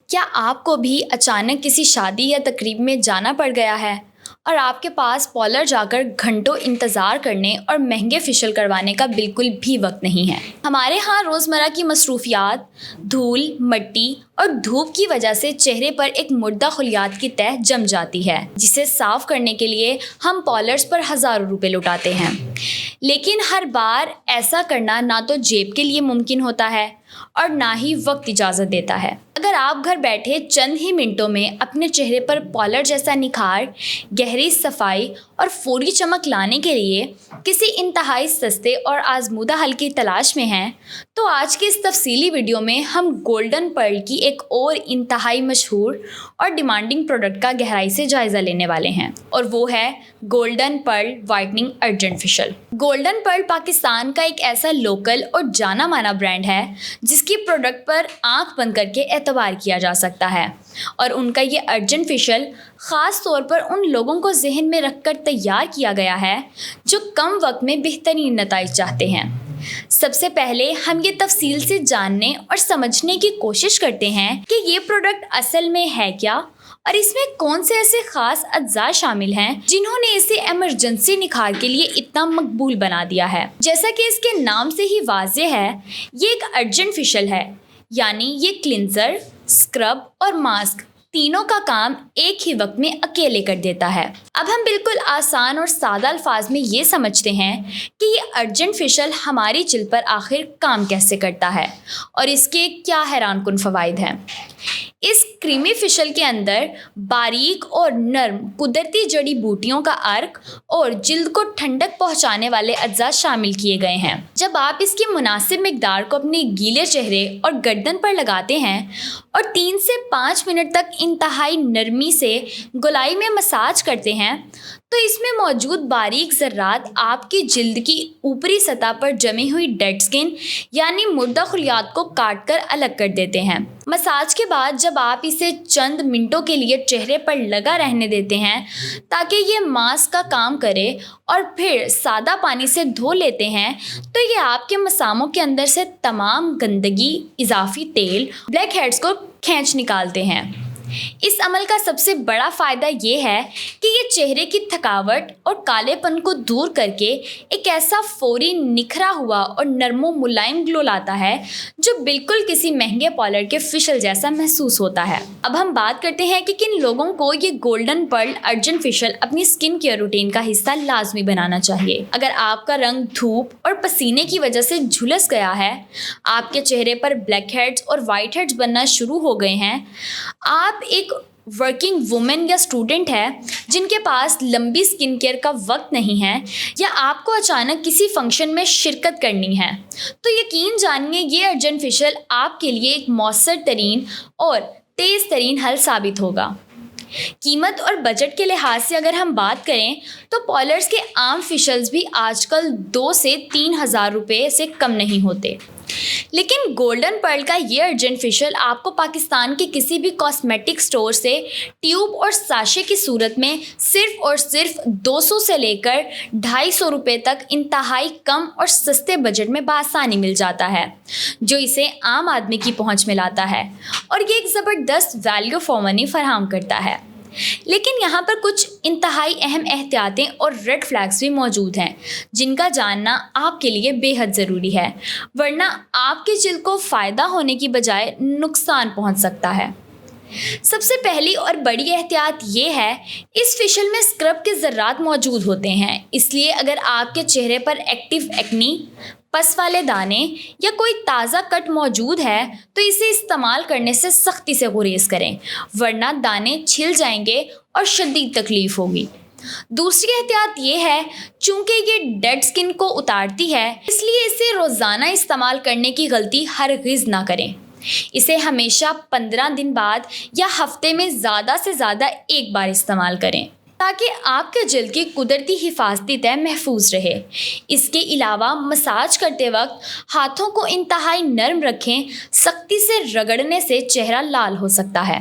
کیا آپ کو بھی اچانک کسی شادی یا تقریب میں جانا پڑ گیا ہے اور آپ کے پاس پارلر جا کر گھنٹوں انتظار کرنے اور مہنگے فیشل کروانے کا بالکل بھی وقت نہیں ہے؟ ہمارے ہاں روزمرہ کی مصروفیات، دھول، مٹی اور دھوپ کی وجہ سے چہرے پر ایک مردہ خلیات کی تہ جم جاتی ہے، جسے صاف کرنے کے لیے ہم پارلرز پر ہزاروں روپے لٹاتے ہیں۔ لیکن ہر بار ایسا کرنا نہ تو جیب کے لیے ممکن ہوتا ہے اور نہ ہی وقت اجازت دیتا ہے۔ اگر آپ گھر بیٹھے چند ہی منٹوں میں اپنے چہرے پر پارلر جیسا نکھار، گہری صفائی اور فوری چمک لانے کے لیے کسی انتہائی سستے اور آزمودہ حل کی تلاش میں ہیں، تو آج کی اس تفصیلی ویڈیو میں ہم گولڈن پرل کی ایک اور انتہائی مشہور اور ڈیمانڈنگ پروڈکٹ کا گہرائی سے جائزہ لینے والے ہیں، اور وہ ہے golden Pearl whitening urgent facial. Golden Pearl Pakistan کا ایک ایسا لوکل اور جانا مانا برانڈ ہے جس کی پروڈکٹ پر آنکھ بند کر کے اعتبار کیا جا سکتا ہے، اور ان کا یہ ارجنٹ فیشل خاص طور پر ان لوگوں کو ذہن میں رکھ کر تیار کیا گیا ہے جو کم وقت میں بہترین نتائج چاہتے ہیں۔ سب سے پہلے ہم یہ تفصیل سے جاننے اور سمجھنے کی کوشش کرتے ہیں کہ یہ پروڈکٹ اصل میں ہے کیا اور اس میں کون سے ایسے خاص اجزاء شامل ہیں جنہوں نے اسے ایمرجنسی نکھار کے لیے اتنا مقبول بنا دیا ہے۔ جیسا کہ اس کے نام سے ہی واضح ہے، یہ ایک ارجنٹ فیشل ہے، یعنی یہ کلینزر، اسکرب اور ماسک تینوں کا کام ایک ہی وقت میں اکیلے کر دیتا ہے۔ اب ہم بالکل آسان اور سادہ الفاظ میں یہ سمجھتے ہیں کہ یہ ارجنٹ فیشل ہماری جلد پر آخر کام کیسے کرتا ہے اور اس کے کیا حیران کن فوائد ہیں۔ اس کریمی فیشل کے اندر باریک اور نرم قدرتی جڑی بوٹیوں کا عرق اور جلد کو ٹھنڈک پہنچانے والے اجزاء شامل کیے گئے ہیں۔ جب آپ اس کی مناسب مقدار کو اپنے گیلے چہرے اور گردن پر لگاتے ہیں اور 3 سے 5 منٹ تک انتہائی نرمی سے گولائی میں مساج کرتے ہیں، تو اس میں موجود باریک ذرات آپ کی جلد کی اوپری سطح پر جمی ہوئی ڈیڈ سکن یعنی مردہ خلیات کو کاٹ کر الگ کر دیتے ہیں۔ مساج کے بعد جب آپ اسے چند منٹوں کے لیے چہرے پر لگا رہنے دیتے ہیں تاکہ یہ ماسک کا کام کرے اور پھر سادہ پانی سے دھو لیتے ہیں، تو یہ آپ کے مساموں کے اندر سے تمام گندگی، اضافی تیل، بلیک ہیڈز کو کھینچ نکالتے ہیں۔ اس عمل کا سب سے بڑا فائدہ یہ ہے کہ یہ چہرے کی تھکاوٹ اور کالے پن کو دور کر کے ایک ایسا فوری نکھرا ہوا اور نرم و ملائم گلو لاتا ہے جو بالکل کسی مہنگے پارلر کے فیشل جیسا محسوس ہوتا ہے۔ اب ہم بات کرتے ہیں کہ کن لوگوں کو یہ گولڈن پرل ارجنٹ فیشل اپنی سکن کیئر روٹین کا حصہ لازمی بنانا چاہیے۔ اگر آپ کا رنگ دھوپ اور پسینے کی وجہ سے جھلس گیا ہے، آپ کے چہرے پر بلیک ہیڈز اور وائٹ ہیڈز بننا شروع ہو گئے ہیں، آپ ایک ورکنگ وومن یا اسٹوڈنٹ ہے جن کے پاس لمبی سکن کیئر کا وقت نہیں ہے، یا آپ کو اچانک کسی فنکشن میں شرکت کرنی ہے، تو یقین جانیے یہ ارجنٹ فیشل آپ کے لیے ایک مؤثر ترین اور تیز ترین حل ثابت ہوگا۔ قیمت اور بجٹ کے لحاظ سے اگر ہم بات کریں تو پارلرز کے عام فیشلز بھی آج کل 2 سے 3 ہزار روپے سے کم نہیں ہوتے، لیکن گولڈن پرل کا یہ ارجنٹ فیشل آپ کو پاکستان کے کسی بھی کاسمیٹک سٹور سے ٹیوب اور ساشے کی صورت میں صرف اور صرف 200 سے لے کر 250 روپے تک انتہائی کم اور سستے بجٹ میں بآسانی مل جاتا ہے، جو اسے عام آدمی کی پہنچ میں لاتا ہے اور یہ ایک زبردست ویلیو فار منی فراہم کرتا ہے۔ لیکن یہاں پر کچھ انتہائی اہم احتیاطیں اور ریڈ فلیگز بھی موجود ہیں جن کا جاننا آپ کے لیے بے حد ضروری ہے، ورنہ آپ کی جلد کو فائدہ ہونے کی بجائے نقصان پہنچ سکتا ہے۔ سب سے پہلی اور بڑی احتیاط یہ ہے، اس فیشل میں اسکرب کے ذرات موجود ہوتے ہیں، اس لیے اگر آپ کے چہرے پر ایکٹیو ایکنی، پس والے دانے یا کوئی تازہ کٹ موجود ہے تو اسے استعمال کرنے سے سختی سے گریز کریں، ورنہ دانے چھل جائیں گے اور شدید تکلیف ہوگی۔ دوسری احتیاط یہ ہے، چونکہ یہ ڈیڈ سکن کو اتارتی ہے، اس لیے اسے روزانہ استعمال کرنے کی غلطی ہرگز نہ کریں۔ اسے ہمیشہ 15 دن بعد یا ہفتے میں زیادہ سے زیادہ ایک بار استعمال کریں تاکہ آپ کے جلد کی قدرتی حفاظتی تہ محفوظ رہے۔ اس کے علاوہ مساج کرتے وقت ہاتھوں کو انتہائی نرم رکھیں، سختی سے رگڑنے سے چہرہ لال ہو سکتا ہے۔